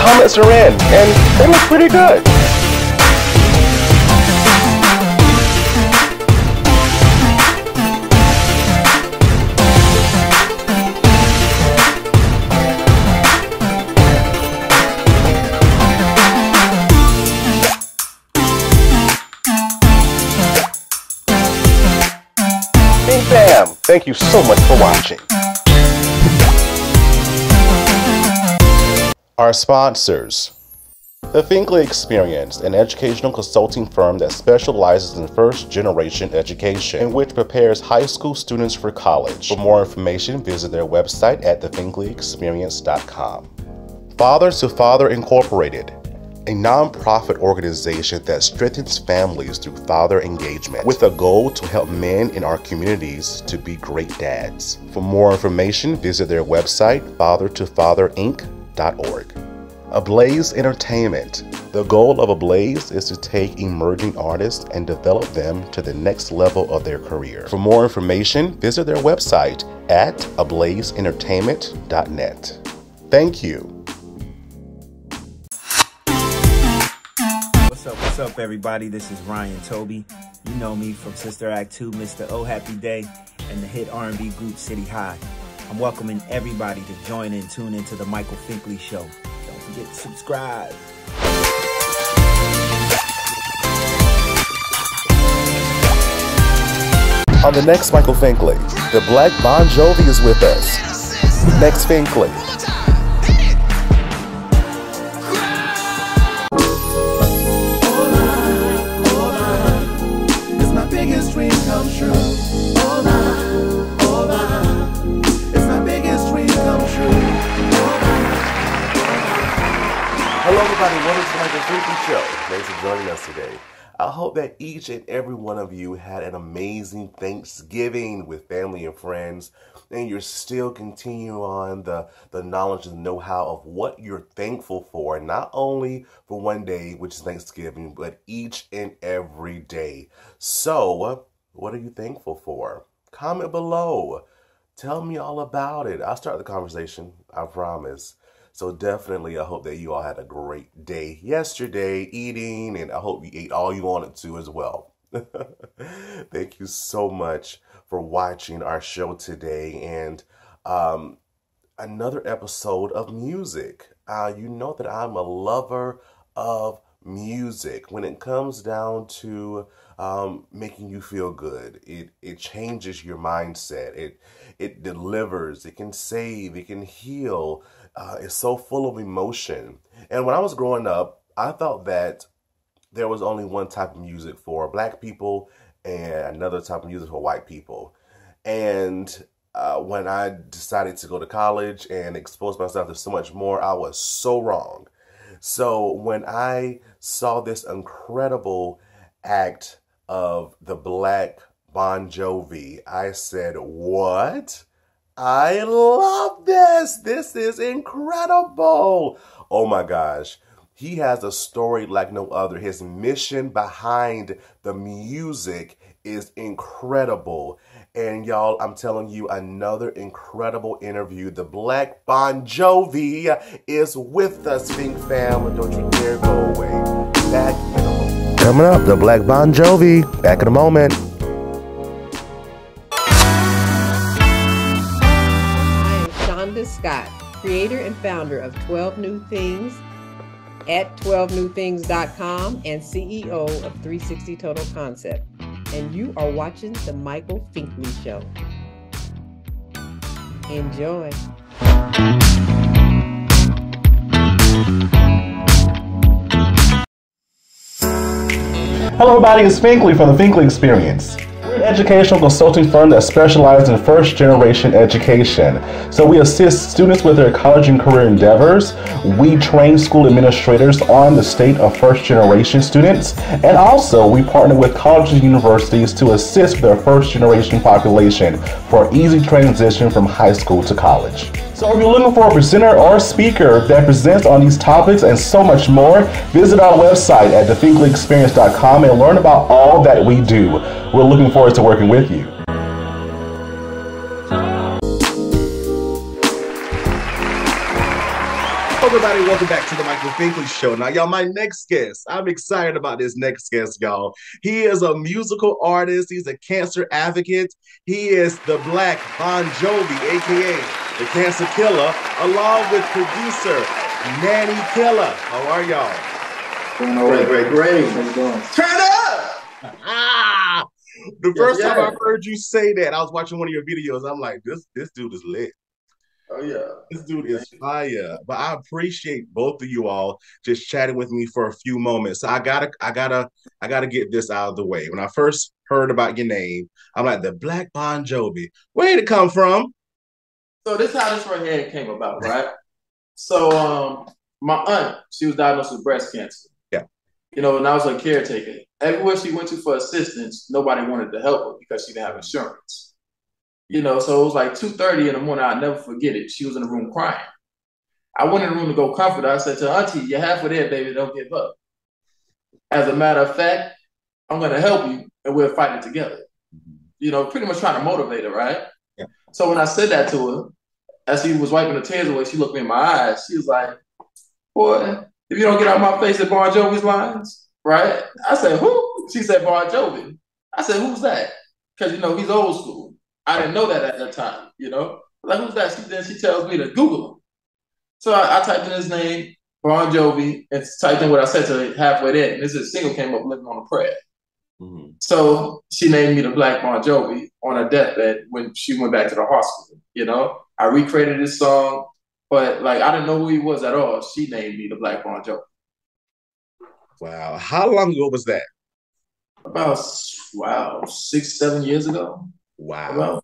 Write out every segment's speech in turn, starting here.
comments are in, and they look pretty good. Hey fam, thank you so much for watching. Our sponsors. The Finkley Experience, an educational consulting firm that specializes in first-generation education and which prepares high school students for college. For more information, visit their website at thefinkleyexperience.com. Father to Father Incorporated, a non-profit organization that strengthens families through father engagement with a goal to help men in our communities to be great dads. For more information, visit their website, fathertofatherinc.org. ABLAZE Entertainment. The goal of ABLAZE is to take emerging artists and develop them to the next level of their career. For more information, visit their website at ablazeentertainment.net. Thank you. What's up, everybody? This is Ryan Toby. You know me from Sister Act 2, Mr. Oh Happy Day, and the hit R&B group City High. I'm welcoming everybody to join and tune into the Michael Finkley Show. Don't forget to subscribe. On the next Michael Finkley, the Black Bon Jovi is with us. Next Finkley. Hello everybody, welcome to the Michael Finkley Show. Thanks for joining us today. I hope that each and every one of you had an amazing Thanksgiving with family and friends, and you're still continuing on the knowledge and know-how of what you're thankful for, not only for one day, which is Thanksgiving, but each and every day. So, what are you thankful for? Comment below. Tell me all about it. I'll start the conversation, I promise. So definitely, I hope that you all had a great day yesterday eating, and I hope you ate all you wanted to as well. Thank you so much for watching our show today, and another episode of music. You know that I'm a lover of music. When it comes down to making you feel good, it changes your mindset. It delivers. It can save. It can heal. It's so full of emotion. And when I was growing up, I thought that there was only one type of music for black people and another type of music for white people. And when I decided to go to college and expose myself to so much more, I was so wrong. So when I saw this incredible act of the Black Bon Jovi, I said, what? I love this. This is incredible. Oh my gosh. He has a story like no other. His mission behind the music is incredible. And y'all, I'm telling you, another incredible interview. The Black Bon Jovi is with us, Fink fam. Don't you dare go away. Back in a moment. Coming up, the Black Bon Jovi. Back in a moment. Scott, creator and founder of 12 New Things at 12newthings.com and CEO of 360 Total Concept. And you are watching the Michael Finkley Show. Enjoy. Hello everybody, it's Finkley from the Finkley Experience. We're an educational consulting firm that specializes in first-generation education. So we assist students with their college and career endeavors. We train school administrators on the state of first-generation students. And also, we partner with colleges and universities to assist their first-generation population for easy transition from high school to college. So if you're looking for a presenter or speaker that presents on these topics and so much more, visit our website at thefinkleyexperience.com and learn about all that we do. We're looking forward to working with you. everybody, welcome back to the Michael Finkley Show. Now, y'all, my next guest, I'm excited about this next guest, y'all. He is a musical artist. He's a cancer advocate. He is the Black Bon Jovi, a.k.a. the Cancer Killer, along with producer MANNYKILLah. How are y'all? Great. How you doing? Turn up! The first time I heard you say that, I was watching one of your videos. I'm like, this dude is lit. Oh yeah, this dude is fire. But I appreciate both of you all just chatting with me for a few moments. So I gotta get this out of the way. When I first heard about your name, I'm like, the Black Bon Jovi. Where did it come from? So this is how this right here came about, right? So my aunt, she was diagnosed with breast cancer. Yeah. You know, and I was her caretaker. Everywhere she went to for assistance, nobody wanted to help her because she didn't have insurance. You know, so it was like 2:30 in the morning. I'll never forget it. She was in the room crying. I went in the room to go comfort her. I said to her, Auntie, you're halfway there, baby. Don't give up. As a matter of fact, I'm going to help you and we'll fight it together. You know, pretty much trying to motivate her, right? Yeah. So when I said that to her, as she was wiping the tears away, she looked me in my eyes. She was like, boy, if you don't get out my face at Bon Jovi's lines, right? I said, who? She said, Bon Jovi. I said, who's that? Because, you know, he's old school. I didn't know that at that time, you know? Like, who's that? Then she tells me to Google him. So I typed in his name, Bon Jovi, and typed in what I said to her halfway there. And this is a single came up, Living on a Prayer. Mm-hmm. So she named me the Black Bon Jovi on her deathbed when she went back to the hospital, you know? I recreated this song, but, like, I didn't know who he was at all. She named me the Black Bon Jovi. Wow. How long ago was that? About, 6, 7 years ago. Wow.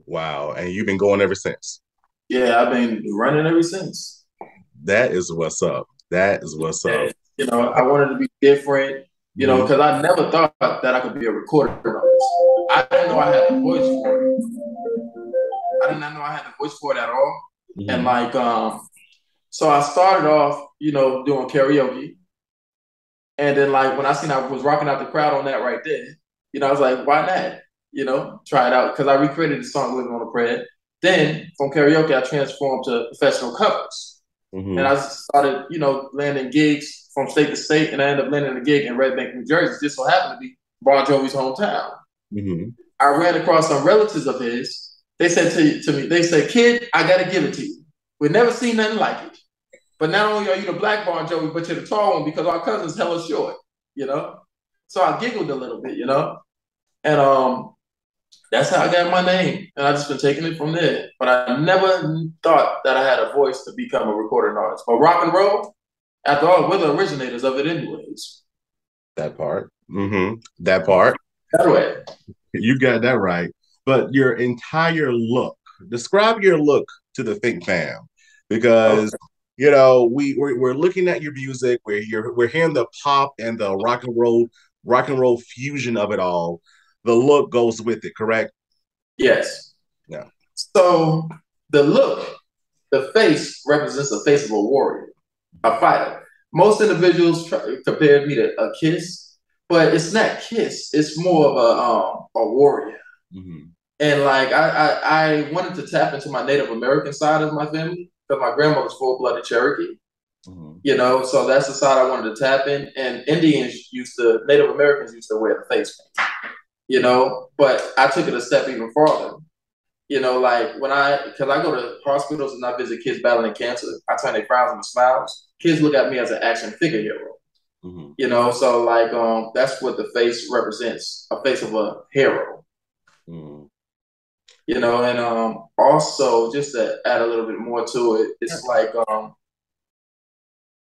Wow. And you've been going ever since? Yeah, I've been running ever since. That is what's up. That is what's up. You know, I wanted to be different, you know, because I never thought that I could be a recording artist. I didn't know I had the voice for it. I did not know I had the voice for it at all. Mm-hmm. And like, so I started off, you know, doing karaoke. And then like when I seen I was rocking out the crowd on that right there, you know, I was like, why not? You know, try it out. Because I recreated the song Living on a Prayer. Then from karaoke, I transformed to professional covers. Mm-hmm. And I started, you know, landing gigs from state to state. And I ended up landing a gig in Red Bank, New Jersey. Just so happened to be Bon Jovi's hometown. Mm-hmm. I ran across some relatives of his. They said to me, they said, kid, I got to give it to you. We've never seen nothing like it. But not only are you the Black Bon Jovi, but you're the tall one because our cousin's hella short, you know? So I giggled a little bit, you know? And that's how I got my name. And I just been taking it from there. But I never thought that I had a voice to become a recording artist. But rock and roll, after all, we're the originators of it anyways. That part. Mm-hmm. That part. That way. You got that right. But your entire look, describe your look to the Think fam. Because, you know, we're looking at your music, we're hearing the pop and the rock and roll fusion of it all. The look goes with it, correct? Yes. Yeah. So the look, the face represents the face of a warrior, a fighter. Most individuals compare me to a Kiss, but it's not Kiss. It's more of a warrior. Mm-hmm. And like I wanted to tap into my Native American side of my family because my grandmother's full-blooded Cherokee. Mm-hmm. You know, so that's the side I wanted to tap in. And Native Americans used to wear the face paint. You know, but I took it a step even farther. You know, like because I go to hospitals and I visit kids battling cancer, I turn their frowns into smiles. Kids look at me as an action figure hero. Mm-hmm. You know, so like that's what the face represents, a face of a hero. Mm-hmm. You know, and also just to add a little bit more to it, it's like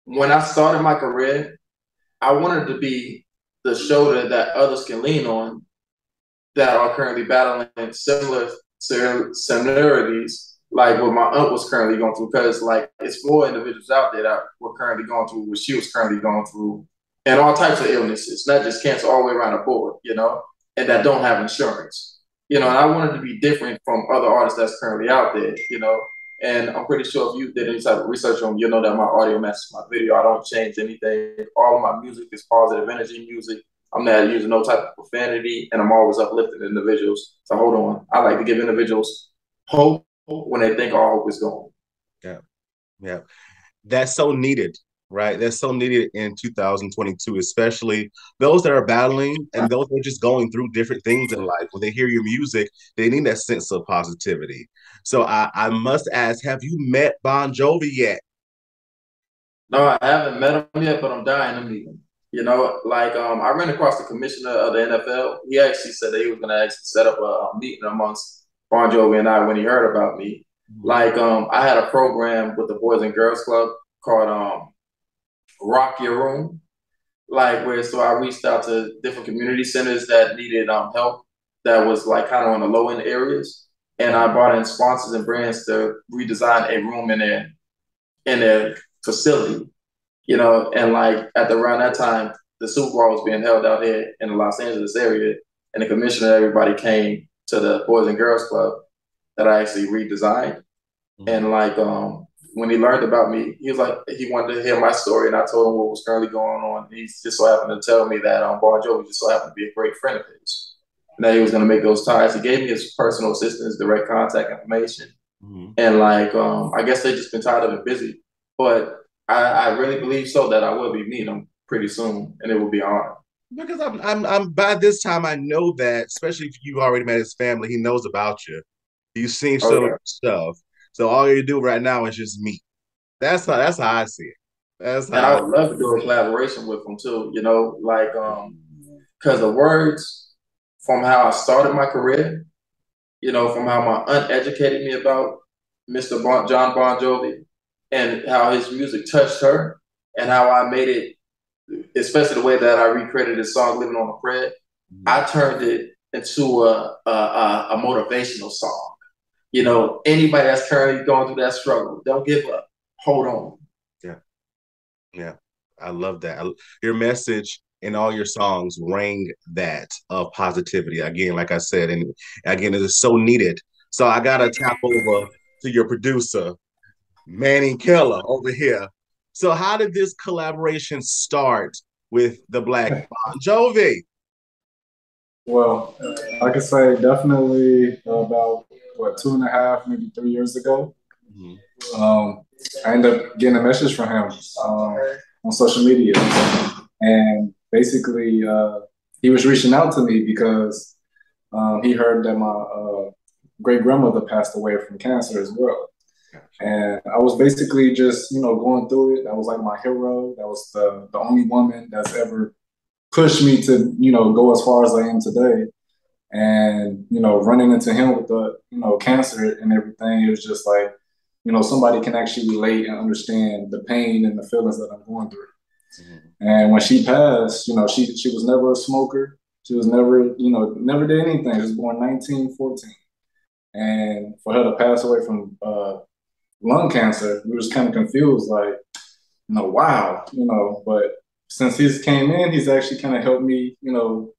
when I started my career, I wanted to be the shoulder that others can lean on that are currently battling similar similarities, like what my aunt was currently going through, because like it's more individuals out there that were currently going through what she was currently going through, and all types of illnesses, not just cancer, all the way around the board, you know, and that don't have insurance, you know. And I wanted to be different from other artists that's currently out there, you know. And I'm pretty sure if you did any type of research on me, you'll know that my audio matches my video. I don't change anything. All of my music is positive energy music. I'm not using no type of profanity, and I'm always uplifting individuals. So hold on. I like to give individuals hope when they think all hope is gone. Yeah. Yeah. That's so needed, right? That's so needed in 2022, especially those that are battling and those that are just going through different things in life. When they hear your music, they need that sense of positivity. So I must ask, have you met Bon Jovi yet? No, I haven't met him yet, but I'm dying to meet him. You know, like I ran across the commissioner of the NFL. He actually said that he was going to actually set up a meeting amongst Bon Jovi and I when he heard about me. Like I had a program with the Boys and Girls Club called Rock Your Room. Like so I reached out to different community centers that needed help that was like kind of on the low end areas. And I brought in sponsors and brands to redesign a room in their facility. You know, and like around that time, the Super Bowl was being held out here in the Los Angeles area, and the commissioner and everybody came to the Boys and Girls Club that I actually redesigned. And like when he learned about me, he was like, he wanted to hear my story, and I told him what was currently going on. He just so happened to tell me that Bon Jovi just so happened to be a great friend of his, and that he was going to make those ties. He gave me his personal assistant's direct contact information, and like I guess they just been tired of it busy, but I really believe so that I will be meeting him pretty soon, and it will be an honor. Because I'm by this time I know that, especially if you already met his family, he knows about you. You've seen so much stuff. So all you do right now is just meet. That's how I see it. That's how. And I would love to do a collaboration with him too. You know, like because the words from how I started my career, you know, from how my aunt educated me about Mr. John Bon Jovi, and how his music touched her, and how I made it, especially the way that I recreated his song "Living on a Prayer." I turned it into a motivational song. You know, anybody that's currently going through that struggle, don't give up. Hold on. Yeah. I love that. Your message in all your songs rang that of positivity. Again, like I said, and again, it is so needed. So I got to tap over to your producer, MANNYKILLÃ over here. So how did this collaboration start with the Black Bon Jovi? Well, I could say definitely about 2.5, maybe 3 years ago. I ended up getting a message from him on social media, and basically he was reaching out to me because he heard that my great grandmother passed away from cancer as well. And I was basically just, you know, going through it. That was like my hero. That was the only woman that's ever pushed me to, you know, go as far as I am today. And, you know, running into him with the, you know, cancer and everything, it was just like, you know, somebody can actually relate and understand the pain and the feelings that I'm going through. And when she passed, you know, she was never a smoker. She was never, you know, never did anything. She was born 1914. And for her to pass away from lung cancer, we was kind of confused, like, you know, wow, you know, but since he's came in, he's actually kind of helped me, you know,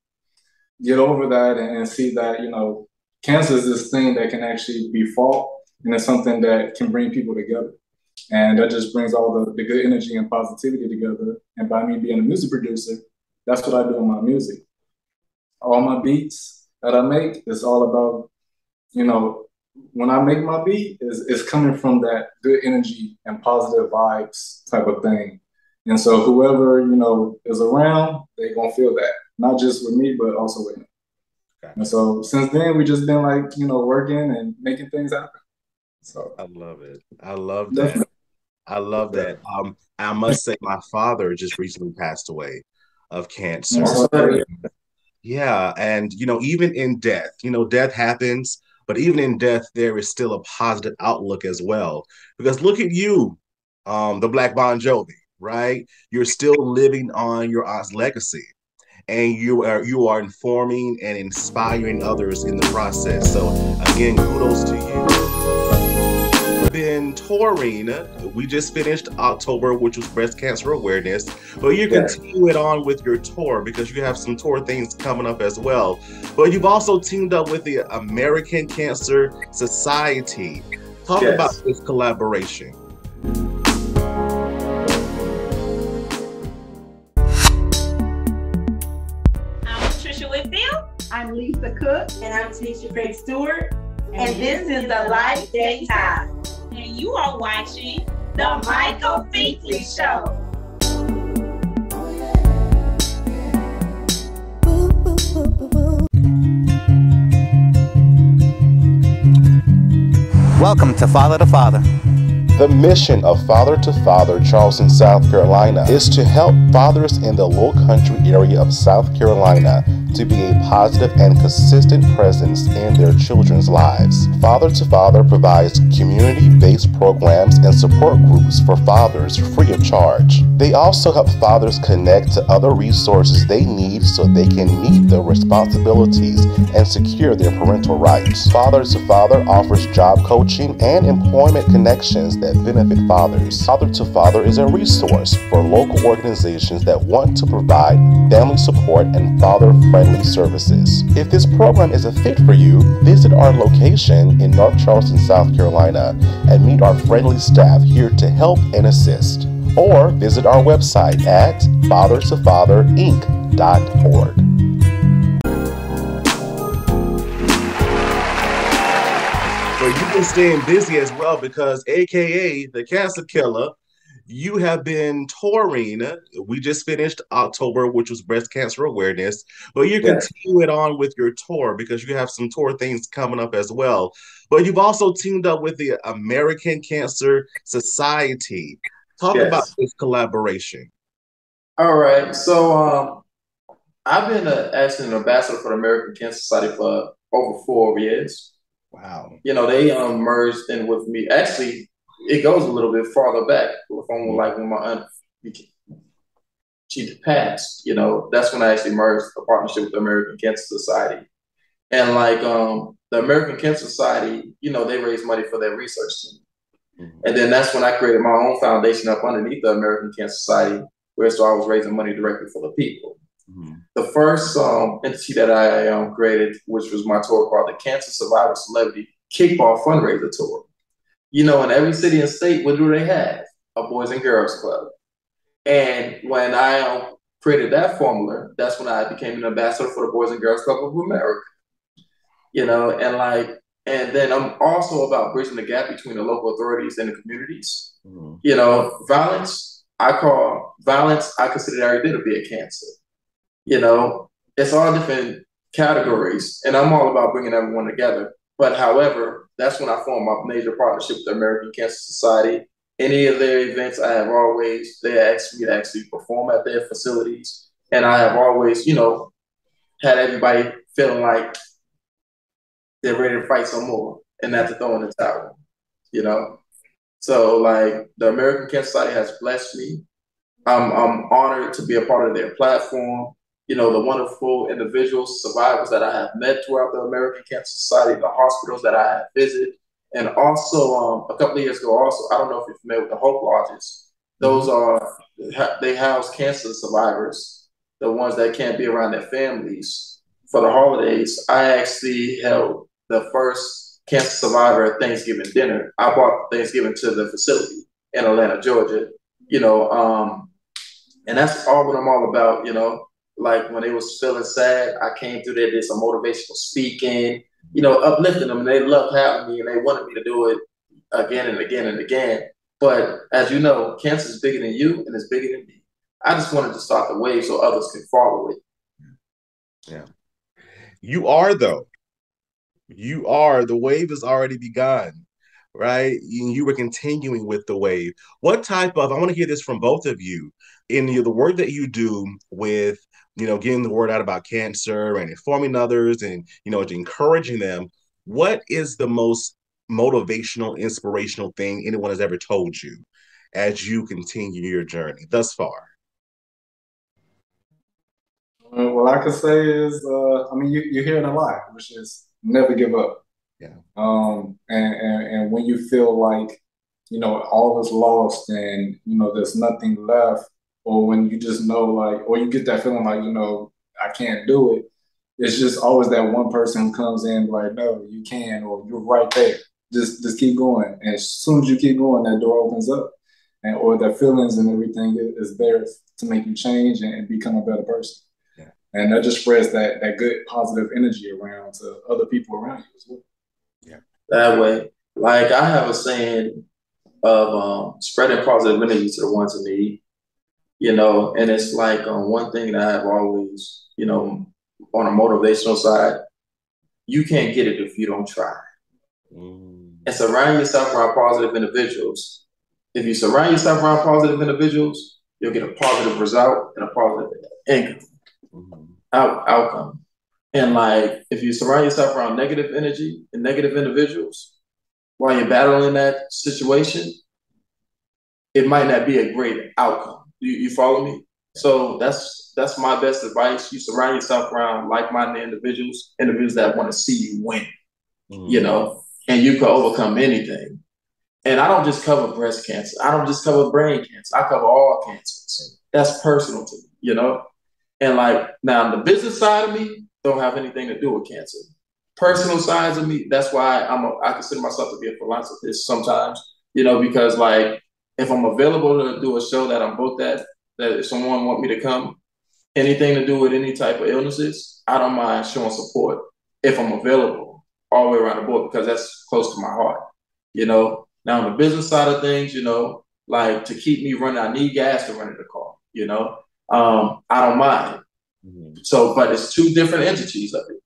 get over that and see that, you know, cancer is this thing that can actually be fought, and it's something that can bring people together. And that just brings all the good energy and positivity together. And by me being a music producer, that's what I do in my music. All my beats that I make is all about, you know, when I make my beat, it's coming from that good energy and positive vibes type of thing. And so whoever, you know, is around, they're going to feel that. Not just with me, but also with him. Okay. And so since then, we just been like, you know, working and making things happen. So I love it. I love that. Definitely. I love that. I must say my father just recently passed away of cancer. Yeah. And, you know, even in death, you know, death happens, but even in death, there is still a positive outlook as well. Because look at you, the Black Bon Jovi, right? You're still living on your aunt's legacy. And you are informing and inspiring others in the process. So again, kudos to you. Been touring. We just finished October, which was breast cancer awareness, but you continue it on with your tour because you have some tour things coming up as well. But you've also teamed up with the American Cancer Society. Talk about this collaboration. I'm Lisa Cook. And I'm Tanisha Craig Stewart. And this is the Life Day Time. And you are watching The Michael Finkley Show. Welcome to Father to Father. The mission of Father to Father Charleston, South Carolina is to help fathers in the Low Country area of South Carolina to be a positive and consistent presence in their children's lives. Father to Father provides community-based programs and support groups for fathers free of charge. They also help fathers connect to other resources they need so they can meet their responsibilities and secure their parental rights. Father to Father offers job coaching and employment connections that benefit fathers. Father to Father is a resource for local organizations that want to provide family support and father-friendly services. If this program is a fit for you, visit our location in North Charleston, South Carolina, and meet our friendly staff here to help and assist. Or visit our website at fathertofatherinc.org. So you've been staying busy as well because AKA the Cancer Killer, you have been touring. We just finished October, which was breast cancer awareness, but you're continuing on with your tour because you have some tour things coming up as well. But you've also teamed up with the American Cancer Society. Talk about this collaboration. All right. So I've been actually an ambassador for the American Cancer Society for over 4 years. Wow. You know, they merged in with me. Actually, it goes a little bit farther back. From like when my aunt, she passed, you know, that's when I actually merged a partnership with the American Cancer Society. And like the American Cancer Society, you know, they raise money for their research team. And then that's when I created my own foundation up underneath the American Cancer Society, where so I was raising money directly for the people. The first entity that I created, which was my tour called the Cancer Survivor Celebrity Kickball Fundraiser Tour. You know, in every city and state, what do they have? A Boys and Girls Club. And when I created that formula, that's when I became an ambassador for the Boys and Girls Club of America. You know, and then I'm also about bridging the gap between the local authorities and the communities. You know, I consider every day to be a cancer. You know, it's all different categories, and I'm all about bringing everyone together. But however, that's when I formed my major partnership with the American Cancer Society. Any of their events, they asked me to actually perform at their facilities. And I have always, you know, had everybody feeling like they're ready to fight some more and not to throw in the towel, you know? So like the American Cancer Society has blessed me. I'm honored to be a part of their platform. You know, the wonderful individuals, survivors that I have met throughout the American Cancer Society, the hospitals that I have visited. And also, a couple of years ago, I don't know if you're familiar with the Hope Lodges. Those they house cancer survivors, the ones that can't be around their families for the holidays. I actually held the first cancer survivor Thanksgiving dinner. I brought Thanksgiving to the facility in Atlanta, Georgia, you know, and that's all what I'm all about, you know. Like when they was feeling sad, I came through there, did some motivational speaking, you know, uplifting them, and they loved having me, and they wanted me to do it again and again and again. But as you know, cancer is bigger than you, and it's bigger than me. I just wanted to start the wave so others can follow it. Yeah. You are, though. You are. The wave has already begun, right? You were continuing with the wave. What type of, I want to hear this from both of you, in the work that you do with, you know, getting the word out about cancer and informing others and, you know, encouraging them. What is the most motivational, inspirational thing anyone has ever told you as you continue your journey thus far? What I could say is, I mean, you're hearing a lot, which is never give up. Yeah. And when you feel like, you know, all is lost and, you know, there's nothing left, or when you just know, like, or you get that feeling like, you know, I can't do it. It's just always that one person who comes in like, no, you can, or you're right there. Just keep going. And as soon as you keep going, that door opens up, and or the feelings and everything is there to make you change and become a better person. Yeah. And that just spreads that good positive energy around to other people around you as well. Yeah. That way, like I have a saying, of spreading positive energy to the ones in need. And it's like one thing that I have always, on a motivational side, you can't get it if you don't try. And surround yourself around positive individuals. If you surround yourself around positive individuals, you'll get a positive result and a positive income, outcome. And like, if you surround yourself around negative energy and negative individuals while you're battling that situation, it might not be a great outcome. You follow me? So that's my best advice. You surround yourself around like-minded individuals that want to see you win, and you can overcome anything. And I don't just cover breast cancer. I don't just cover brain cancer. I cover all cancers. That's personal to me, And like, now the business side of me don't have anything to do with cancer. Personal sides of me, that's why I consider myself to be a philanthropist sometimes, because like, if I'm available to do a show that I'm booked at, that if someone want me to come, anything to do with any type of illnesses, I don't mind showing support if I'm available all the way around the board, because that's close to my heart, Now on the business side of things, like to keep me running, I need gas to run in the car, I don't mind. So, but it's two different entities of it.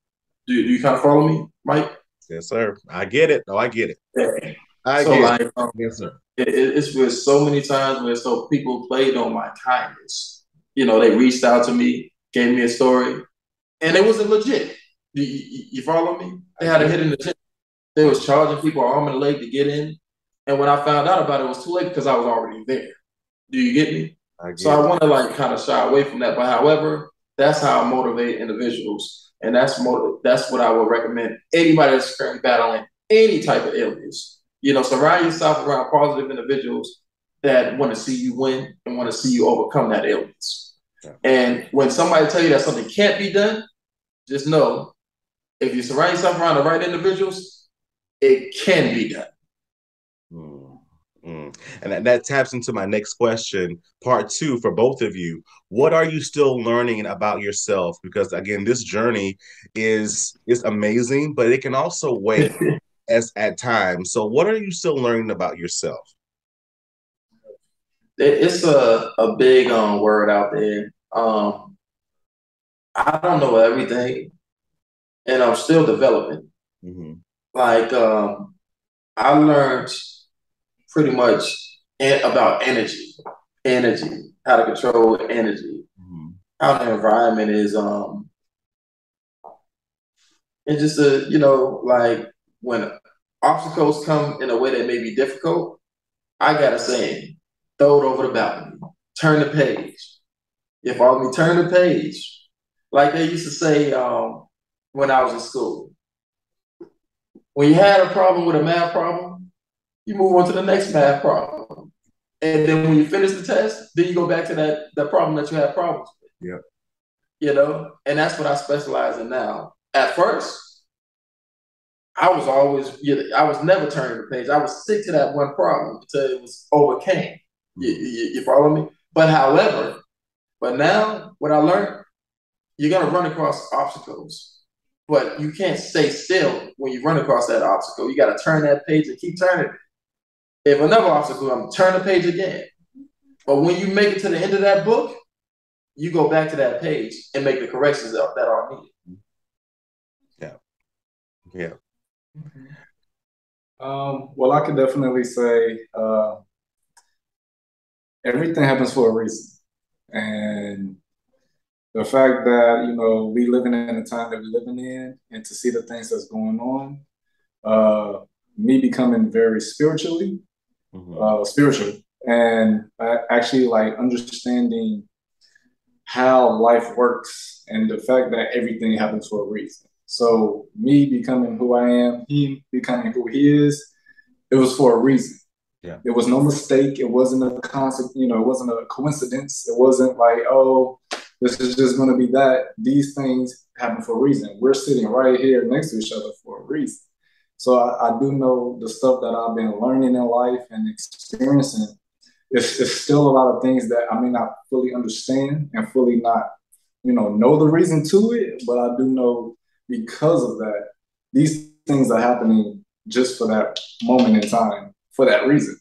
Do you kind of follow me, Mike? Yes, sir. I get it. I get it. Yeah. I get it. Yes, sir. It's with so many times where people played on my kindness. They reached out to me, gave me a story, and it wasn't legit. You follow me? They had a hidden agenda. They was charging people an arm and a leg to get in. And when I found out about it, it was too late because I was already there. Do you get me? I want to like kind of shy away from that. But however, that's how I motivate individuals. And that's what I would recommend anybody that's currently battling any type of illness. Surround yourself around positive individuals that want to see you win and want to see you overcome that illness. Yeah. And when somebody tell you that something can't be done, just know if you surround yourself around the right individuals, it can be done. And that taps into my next question, part 2 for both of you. What are you still learning about yourself? Because again, this journey is amazing, but it can also weigh at times. So what are you still learning about yourself? It's a big word out there. I don't know everything, and I'm still developing. Like I learned pretty much about energy, how to control energy, how the environment is. It's just like when obstacles come in a way that may be difficult, I got a saying: throw it over the balcony, turn the page. You follow me? Turn the page. Like they used to say when I was in school. When you had a problem with a math problem, you move on to the next math problem. And then when you finish the test, then you go back to that problem that you had problems with. Yeah. And that's what I specialize in now. At first, I was never turning the page. I would stick to that one problem until it was overcame. You follow me? But now what I learned, you're gonna run across obstacles, but you can't stay still when you run across that obstacle. You gotta turn that page and keep turning it. If another obstacle, I'm turn the page again. But when you make it to the end of that book, you go back to that page and make the corrections that are needed. Yeah. Well, I can definitely say everything happens for a reason. And the fact that, we living in the time that we're living in, and to see the things that's going on, me becoming very spiritual, and actually like understanding how life works and the fact that everything happens for a reason. So me becoming who I am, he becoming who he is, it was for a reason. Yeah. It was no mistake. It wasn't a concept, it wasn't a coincidence. It wasn't like, oh, this is just going to be that. These things happen for a reason. We're sitting right here next to each other for a reason. So I do know the stuff that I've been learning in life and experiencing. It's still a lot of things that I may not fully understand and fully not, know the reason to it. But I do know because of that, these things are happening just for that moment in time, for that reason.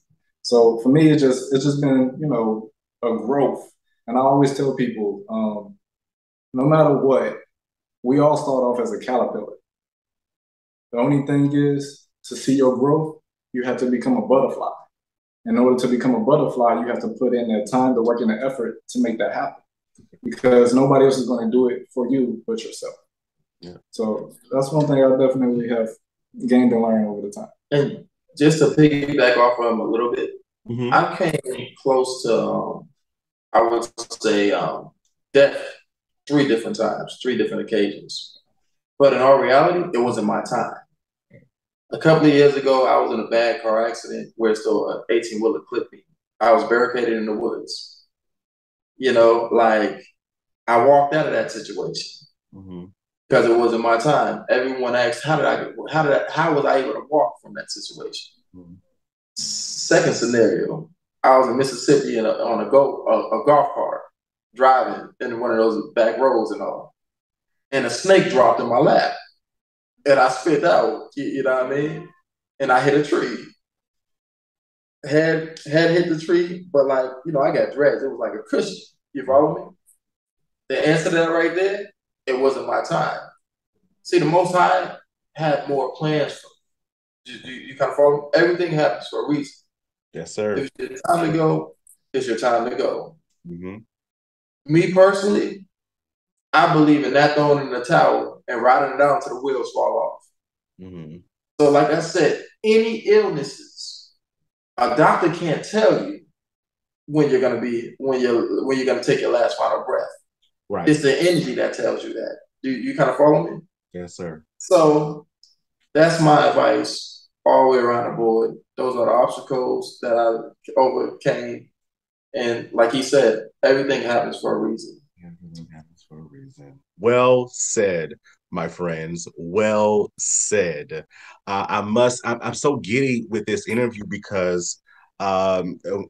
So for me, it's just been, you know, a growth. And I always tell people, no matter what, we all start off as a caterpillar. The only thing is, to see your growth, you have to become a butterfly. In order to become a butterfly, you have to put in that time, the work, and the effort to make that happen. Because nobody else is going to do it for you but yourself. Yeah. So that's one thing I definitely have gained and learned over the time. And just to piggyback off of him a little bit, I came close to, I would say, death 3 different times, 3 different occasions. But in all reality, it wasn't my time. A couple of years ago, I was in a bad car accident where still an 18-wheeler clipped me. I was barricaded in the woods. You know, like, I walked out of that situation because it wasn't my time. Everyone asked, how was I able to walk from that situation? Second scenario, I was in Mississippi on a golf cart driving in one of those back roads and all, and a snake dropped in my lap, and I spit out. You know what I mean? And I hit a tree. Head hit the tree, but like, you know, I got dreads. It was like a cushion. You follow me? The answer to that right there, it wasn't my time. See, the Most High had more plans for me. You kind of follow me? Everything happens for a reason. Yes, sir. If it's your time to go, it's your time to go. Me personally, I believe in that throwing in the towel and riding it down until the wheels fall off. So like I said, any illnesses, a doctor can't tell you when you're gonna take your last final breath. Right. It's the energy that tells you that. You kind of follow me? Yes, sir. So that's my advice all the way around the board. Those are the obstacles that I overcame. And like he said, everything happens for a reason. Everything happens for a reason. Well said, my friends. Well said. I'm so giddy with this interview because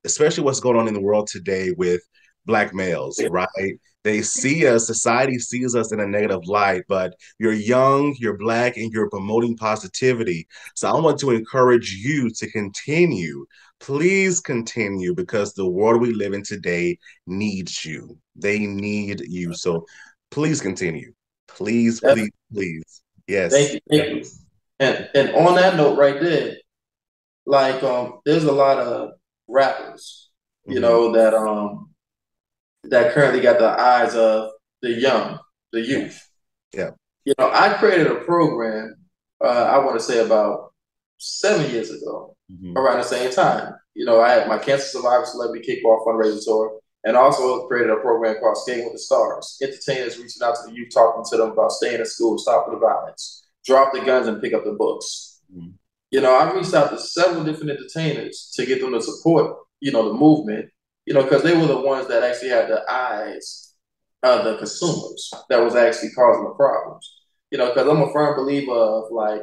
especially what's going on in the world today with Black males, right? They see us, society sees us in a negative light, but you're young, you're Black, and you're promoting positivity. So I want to encourage you to continue. Please continue, because the world we live in today needs you. They need you. So please continue. Please, please, please. Yes. Thank you. And on that note right there, like there's a lot of rappers, you know, that currently got the eyes of the youth. Yeah. You know, I created a program, I want to say about 7 years ago, around the same time. You know, I had my Cancer Survivor Celebrity Kickball fundraiser tour, and also created a program called Skating with the Stars. Entertainers reaching out to the youth, talking to them about staying in school, stopping the violence, drop the guns and pick up the books. You know, I reached out to several different entertainers to get them to support, you know, the movement, you know, because they were the ones that actually had the eyes of the consumers that was actually causing the problems. You know, because I'm a firm believer of, like,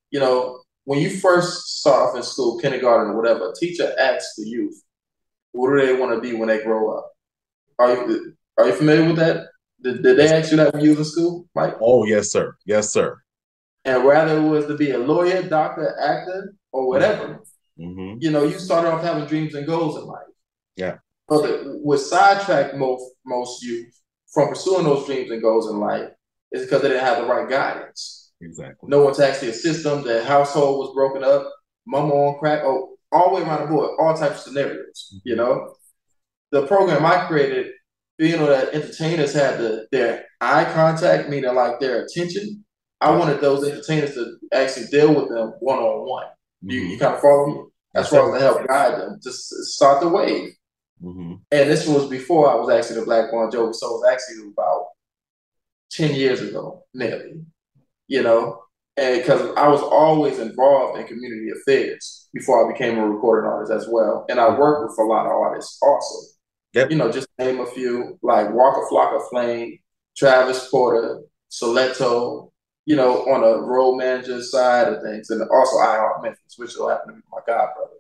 you know, when you first start off in school, kindergarten or whatever, a teacher asks the youth, what do they want to be when they grow up? Are you familiar with that? Did they ask you that when you was in school, Mike? Oh, yes, sir. Yes, sir. And whether it was to be a lawyer, doctor, actor, or whatever, you know, you started off having dreams and goals in life. Yeah. But what sidetracked most youth from pursuing those dreams and goals in life is because they didn't have the right guidance. Exactly. No one to actually assist them. Their household was broken up, mama on crack, all the way around the board, all types of scenarios, you know? The program I created, you know, that entertainers had their eye contact, meaning like their attention. I wanted those entertainers to actually deal with them one-on-one. You kind of follow me? As far as to help guide them, to start the wave. And this was before I was actually the Black Bon Jovi, so it was actually about 10 years ago, nearly, you know? And because I was always involved in community affairs before I became a recording artist as well. And I worked with a lot of artists also. You know, just name a few, like Waka Flocka Flame, Travis Porter, Soleto, you know, on a road manager side of things, and also iHeart Memphis, which will happen to be my god brother.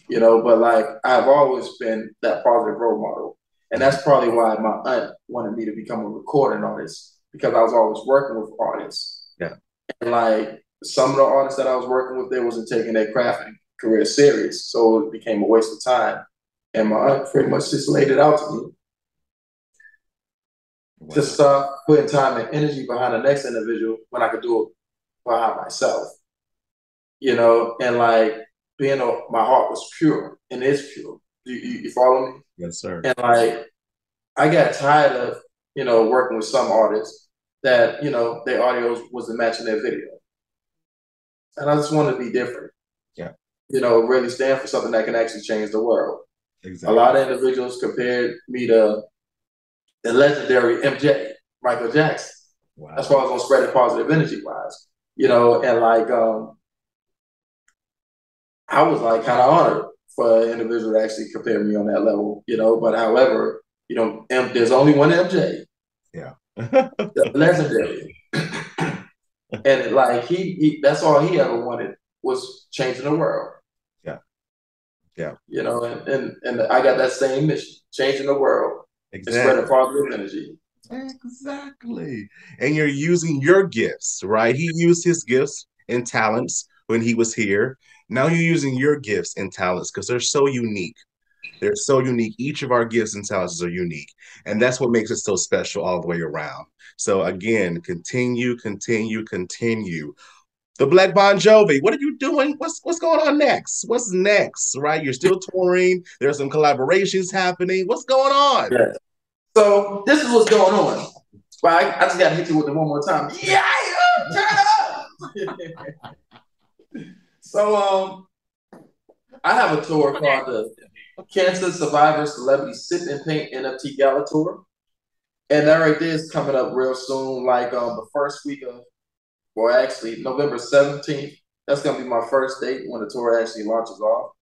You know, but like, I've always been that positive role model. And that's probably why my aunt wanted me to become a recording artist, because I was always working with artists. Yeah. And like, some of the artists that I was working with, they wasn't taking their craft and career serious. So it became a waste of time. And my aunt pretty much just laid it out to me. Wow. To stop putting time and energy behind the next individual when I could do it behind myself. You know, and like my heart was pure and is pure. You follow me? Yes, sir. And like, I got tired of, you know, working with some artists that, you know, their audio wasn't matching their video. And I just wanted to be different. Yeah. You know, really stand for something that can actually change the world. Exactly. A lot of individuals compared me to the legendary MJ, Michael Jackson. Wow. As far as on spreading positive energy wise. You know, and like I was like kind of honored for an individual to actually compare me on that level, you know, but however, you know, there's only one MJ. Yeah. Legendary. And like he that's all he ever wanted was changing the world. Yeah. Yeah. You know, and I got that same mission, changing the world. Exactly. And spreading positive energy. Exactly. And you're using your gifts, right? He used his gifts and talents when he was here. Now you're using your gifts and talents because they're so unique. They're so unique. Each of our gifts and talents are unique. And that's what makes it so special all the way around. So again, continue. The Black Bon Jovi, what are you doing? What's going on next? What's next, right? You're still touring. There's some collaborations happening. What's going on? Yeah. So this is what's going on. Right? I just got to hit you with it one more time. Yeah, turn up. So I have a tour called the Cancer Survivor Celebrity Sip and Paint NFT Gala Tour. And that right there is coming up real soon, like the first week of, or actually November 17th. That's going to be my first date when the tour actually launches off.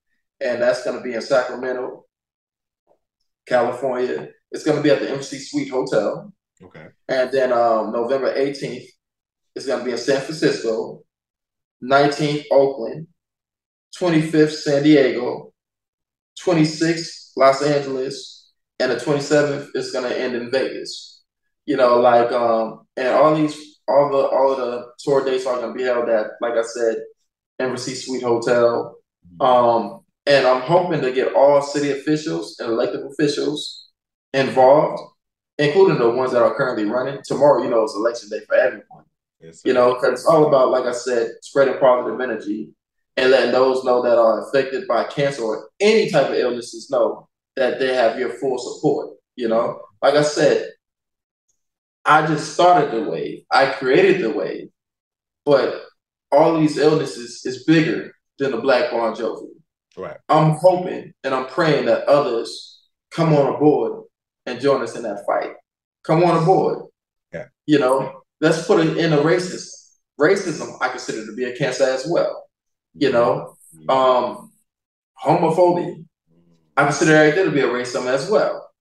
And that's going to be in Sacramento, California. It's going to be at the MC Suite Hotel. Okay. And then November 18th, it's going to be in San Francisco, 19th, Oakland, 25th, San Diego, 26th, Los Angeles, and the 27th is going to end in Vegas. You know, like, and all of the tour dates are going to be held at, like I said, Embassy Suite Hotel. And I'm hoping to get all city officials and elected officials involved, including the ones that are currently running. Tomorrow, you know, it's election day for everyone. Yes, you know, because it's all about, like I said, spreading positive energy and letting those know that are affected by cancer or any type of illnesses know that they have your full support. You know, like I said, I just started the wave. I created the wave, but all these illnesses is bigger than the Black Bon Jovi. Right. I'm hoping and I'm praying that others come on aboard and join us in that fight. Come on aboard. Yeah. You know, let's put it in a racism. Racism, I consider to be a cancer as well. You know, homophobia, I consider it to be a racism as well.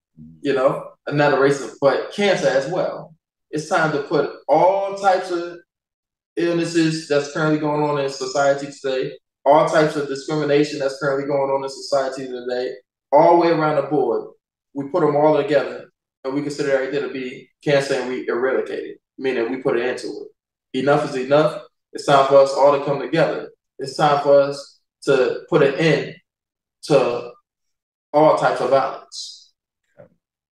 You know, not a racism, but cancer as well. It's time to put all types of illnesses that's currently going on in society today, all types of discrimination that's currently going on in society today, all the way around the board. We put them all together and we consider it to be cancer and we eradicate it, meaning we put an end to it. Enough is enough. It's time for us all to come together. It's time for us to put an end to all types of violence.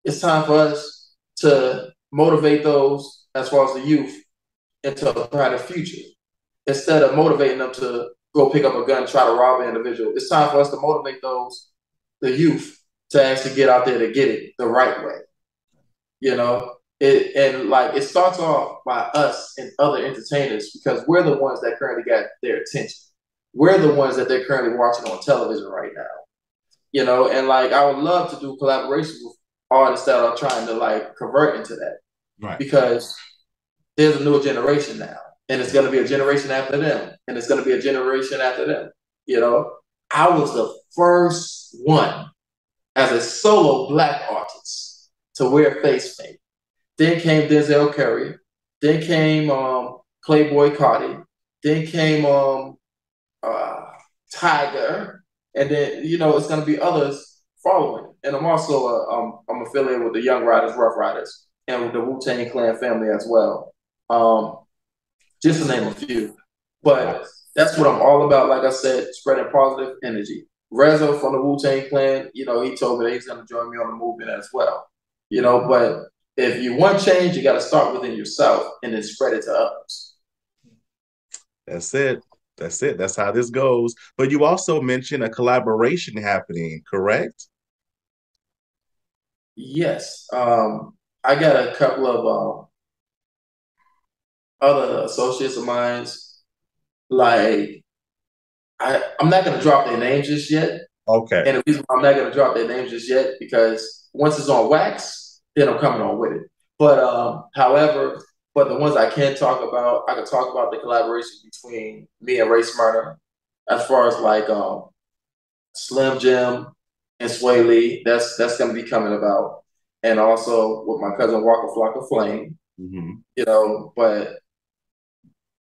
It's time for us to motivate those, as far as the youth, into a brighter future. Instead of motivating them to go pick up a gun and try to rob an individual, it's time for us to motivate the youth, to actually get out there to get it the right way. You know, it starts off by us and other entertainers, because we're the ones that currently got their attention. We're the ones that they're currently watching on television right now. You know, and like I would love to do collaborations with artists that are trying to like convert into that. Right. Because there's a new generation now, and it's going to be a generation after them, and it's going to be a generation after them. You know, I was the first one as a solo Black artist to wear face paint. Then came Denzel Curry. Then came Playboy Cardi. Then came Tiger. And then, you know, it's going to be others following. And I'm also I'm affiliated with the Young Riders, Rough Riders, and with the Wu-Tang Clan family as well. Just to name a few. But that's what I'm all about. Like I said, spreading positive energy. Rezo from the Wu-Tang Clan, you know, he told me that he's going to join me on the movement as well. You know, but if you want change, you got to start within yourself and then spread it to others. That's it. That's it. That's how this goes. But you also mentioned a collaboration happening, correct? Yes. I got a couple of other associates of mine. Like, I'm not going to drop their names just yet. Okay. And the reason why I'm not going to drop their names just yet, because once it's on wax, then I'm coming on with it. But however, but the ones I can talk about, I can talk about the collaboration between me and Ray Smyrna, as far as like Slim Jim and Sway Lee. That's going to be coming about, and also with my cousin Walker Flock of Flame. You know, but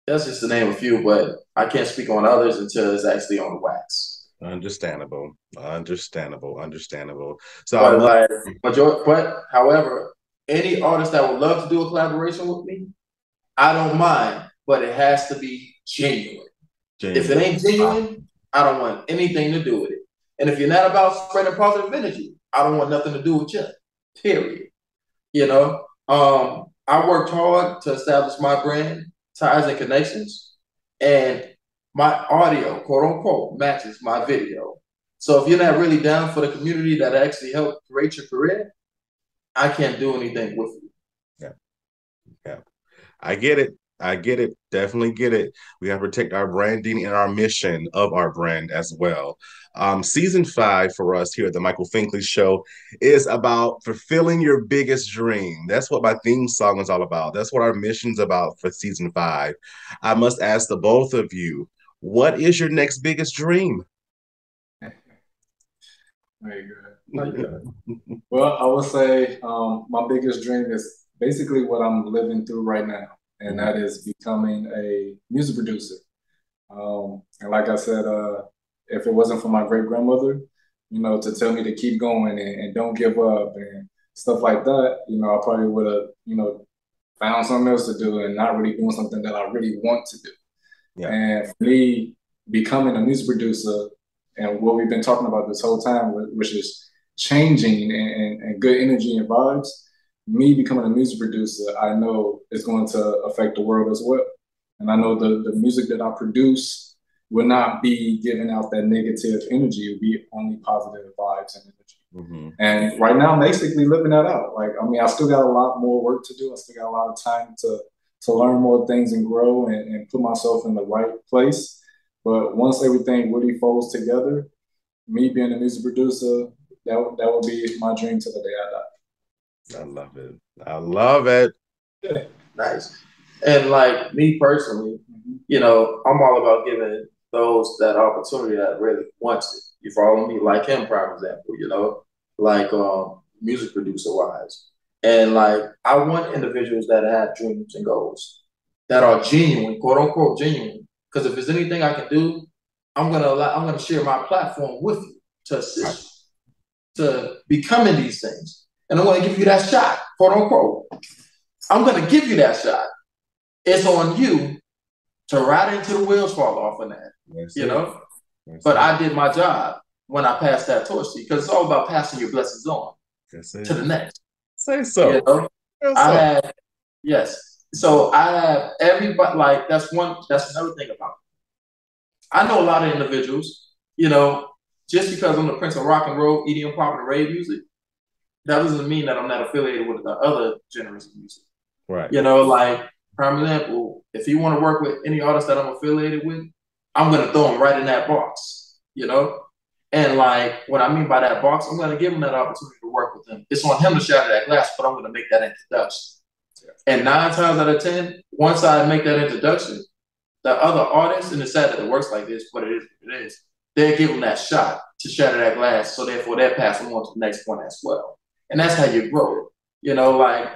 that's just to name a few. But I can't speak on others until it's actually on the wax. Understandable. So, but however, any artist that would love to do a collaboration with me, I don't mind, but it has to be genuine. If it ain't genuine, I don't want anything to do with it. And if you're not about spreading positive energy, I don't want nothing to do with you. Period. You know, I worked hard to establish my brand, Ties and Connections, and my audio, quote unquote, matches my video. So if you're not really down for the community that actually helped create your career, I can't do anything with you. Yeah. I get it. Definitely get it. We have to protect our branding and our mission of our brand as well. Season 5 for us here at the Michael Finkley Show is about fulfilling your biggest dream. That's what my theme song is all about. That's what our mission's about for season 5. I must ask the both of you, what is your next biggest dream? Very good. Well, I would say my biggest dream is basically what I'm living through right now, and that is becoming a music producer. And like I said, if it wasn't for my great grandmother, you know, to tell me to keep going and don't give up and stuff like that, you know, I probably would have, you know, found something else to do and not really doing something that I really want to do. Yeah. And for me, becoming a music producer and what we've been talking about this whole time, which is changing and good energy and vibes, me becoming a music producer, I know is going to affect the world as well. And I know the music that I produce will not be giving out that negative energy. It will be only positive vibes and energy. And right now, I'm basically living that out. Like, I mean, I still got a lot more work to do. I still got a lot of time to learn more things and grow and put myself in the right place. But once everything really folds together, me being a music producer, that would be my dream till the day I die. I love it. Yeah, nice. And like me personally, you know, I'm all about giving those that opportunity that really wants it. You follow me? Like him, prime example, you know, like music producer wise. And like, I want individuals that have dreams and goals that are genuine, quote unquote genuine. Because if there's anything I can do, I'm gonna share my platform with you to assist you to becoming these things. And I'm gonna give you that shot, quote unquote. I'm gonna give you that shot. It's on you to ride into the wheels fall off on that. You know? But I did my job when I passed that torch to you, because it's all about passing your blessings on to the next. Say so. You know? So I have everybody, like that's another thing about it. I know a lot of individuals, you know, just because I'm the Prince of Rock and Roll, EDM, pop, and rave music, that doesn't mean that I'm not affiliated with the other genres of music. Right. You know, like, for example, if you want to work with any artist that I'm affiliated with, I'm going to throw them right in that box, you know? And like, what I mean by that box, I'm going to give them that opportunity to work with them. It's on him to shatter that glass, but I'm going to make that introduction. And 9 times out of 10, once I make that introduction, the other artists, and it's sad that it works like this, but it is, they'll give them that shot to shatter that glass, so therefore they're passing on to the next one as well. And that's how you grow. You know, like,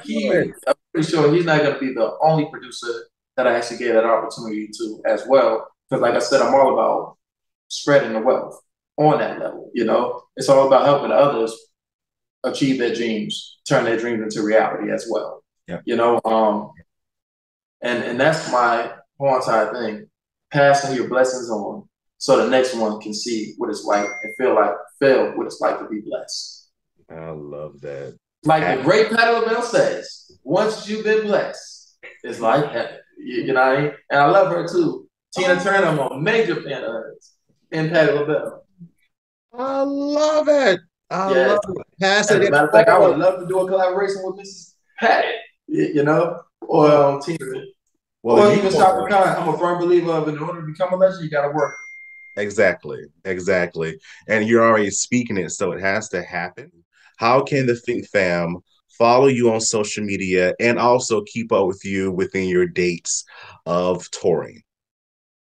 I'm pretty sure he's not going to be the only producer that I actually gave that opportunity to as well. Because like I said, I'm all about spreading the wealth on that level, you know? It's all about helping others achieve their dreams, turn their dreams into reality as well. Yeah. You know, and that's my whole entire thing. passing your blessings on so the next one can see what it's like and feel what it's like to be blessed. I love that. Like the great Patti LaBelle says, once you've been blessed, it's like heaven. You know what I mean? And I love her too. Tina Turner, I'm a major fan of hers. And Patti LaBelle. I love it. I love it. As a matter of fact, I would love to do a collaboration with Mrs. Patti, you know, or Tina. Well, or even Shaka Khan. I'm a firm believer of in order to become a legend, you got to work. Exactly. And you're already speaking it, so it has to happen. How can the Fink fam follow you on social media and also keep up with you within your dates of touring?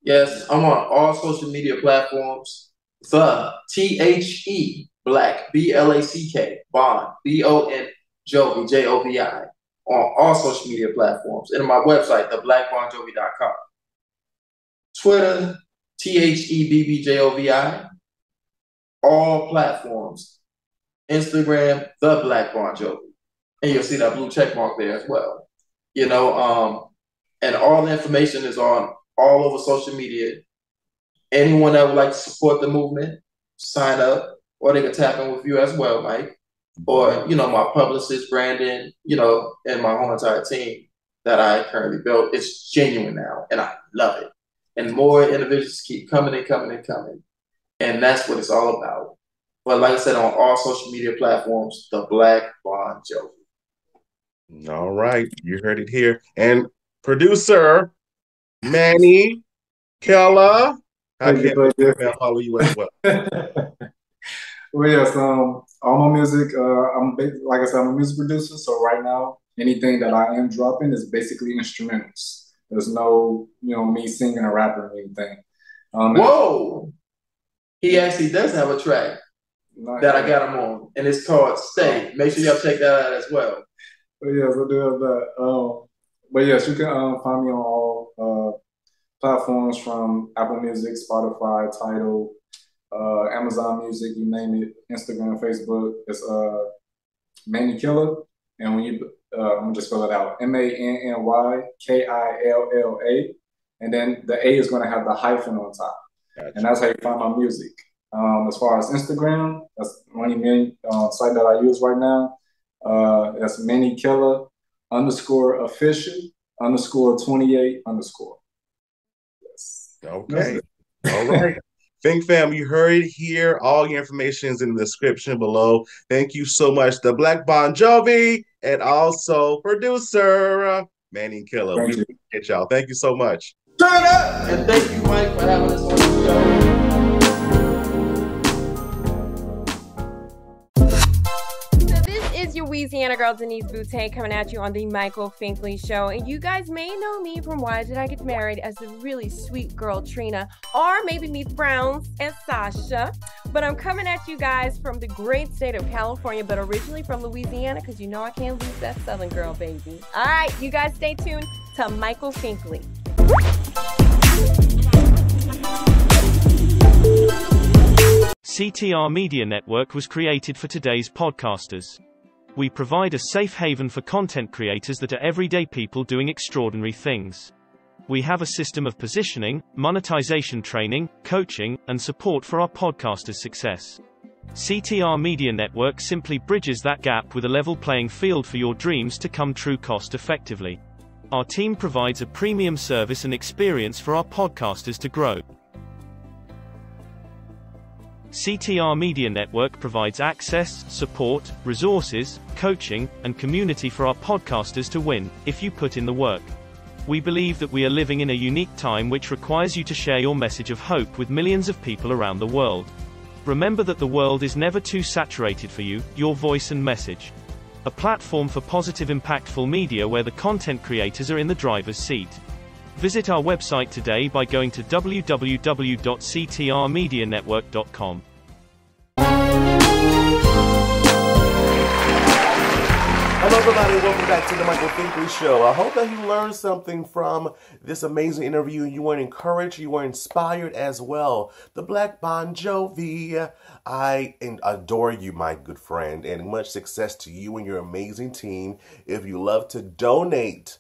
Yes, I'm on all social media platforms. The THE Black BLACK Bon BON Jovi JOVI on all social media platforms and on my website, theblackbonjovi.com. Twitter, THEBBJOVI, all platforms. Instagram, the Black Bon Jovi, and you'll see that blue check mark there as well. You know, and all the information is on all over social media. Anyone that would like to support the movement, sign up, or they can tap in with you as well, Mike. Or, you know, my publicist, Brandon, you know, and my whole entire team that I currently built. It's genuine now, and I love it. And more individuals keep coming and coming and coming. And that's what it's all about. But like I said, on all social media platforms, the Black Bon Jovi. All right, you heard it here. And producer, MANNYKILLÄ. How can I follow you as well? Well, yes, all my music, like I said, I'm a music producer. So right now, anything that I am dropping is basically instrumentals. There's no, you know, me singing or rapping or anything. Whoa! He actually does have a track that I got him on, and it's called Stay. Make sure y'all check that out as well. But yes, I do have that. But yes, you can find me on all platforms from Apple Music, Spotify, Tidal, Amazon Music, you name it, Instagram, Facebook. It's MANNYKILLÄ, and when you I'm gonna just spell it out, MANNYKILLA, and then the A is gonna have the hyphen on top. Gotcha. And that's how you find my music. As far as Instagram, that's the main site that I use right now. That's MANNYKILLÄ _official_28_. Yes. Okay. All right. Fink fam, you heard it here. All your information is in the description below. Thank you so much, the Black Bon Jovi, and also producer MANNYKILLÄ. We appreciate y'all. Thank you so much. Turn it up! And thank you, Mike, for having us on the show. Your Louisiana girl Denise Boutte coming at you on the Michael Finkley Show, and you guys may know me from Why Did I Get Married as the really sweet girl Trina, or maybe Meet the Browns as Sasha. But I'm coming at you guys from the great state of California, but originally from Louisiana, because you know I can't lose that Southern girl, baby. All right, you guys stay tuned to Michael Finkley. CTR Media Network was created for today's podcasters. We provide a safe haven for content creators that are everyday people doing extraordinary things. We have a system of positioning, monetization training, coaching, and support for our podcasters' success. CTR Media Network simply bridges that gap with a level playing field for your dreams to come true cost effectively. Our team provides a premium service and experience for our podcasters to grow. CTR Media Network provides access, support, resources, coaching, and community for our podcasters to win, if you put in the work. We believe that we are living in a unique time which requires you to share your message of hope with millions of people around the world. Remember that the world is never too saturated for you, your voice and message. A platform for positive impactful media where the content creators are in the driver's seat. Visit our website today by going to www.ctrmedianetwork.com. Hello everybody, welcome back to the Michael Finkley Show. I hope that you learned something from this amazing interview and you were encouraged, you were inspired as well. The Black Bon Jovi, I adore you, my good friend, and much success to you and your amazing team. If you love to donate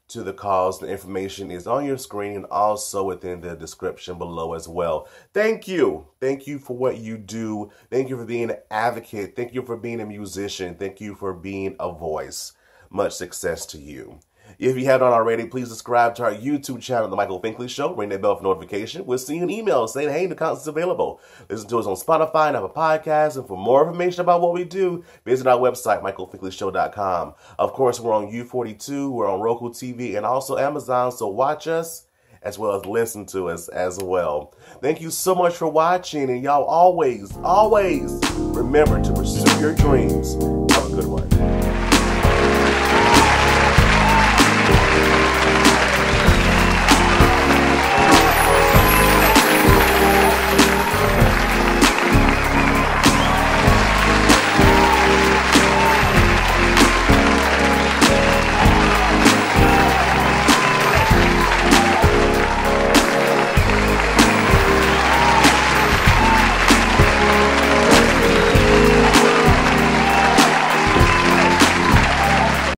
to the cause. The information is on your screen and also within the description below as well. Thank you. Thank you for what you do. Thank you for being an advocate. Thank you for being a musician. Thank you for being a voice. Much success to you. If you haven't already, please subscribe to our YouTube channel, The Michael Finkley Show. Ring that bell for notification. We'll see you an email saying, hey, the content's available. Listen to us on Spotify and Apple Podcasts. And for more information about what we do, visit our website, MichaelFinkleyShow.com. Of course, we're on U42, we're on RokuTV, and also Amazon. So watch us as well as listen to us as well. Thank you so much for watching. And y'all always, always remember to pursue your dreams. Have a good one.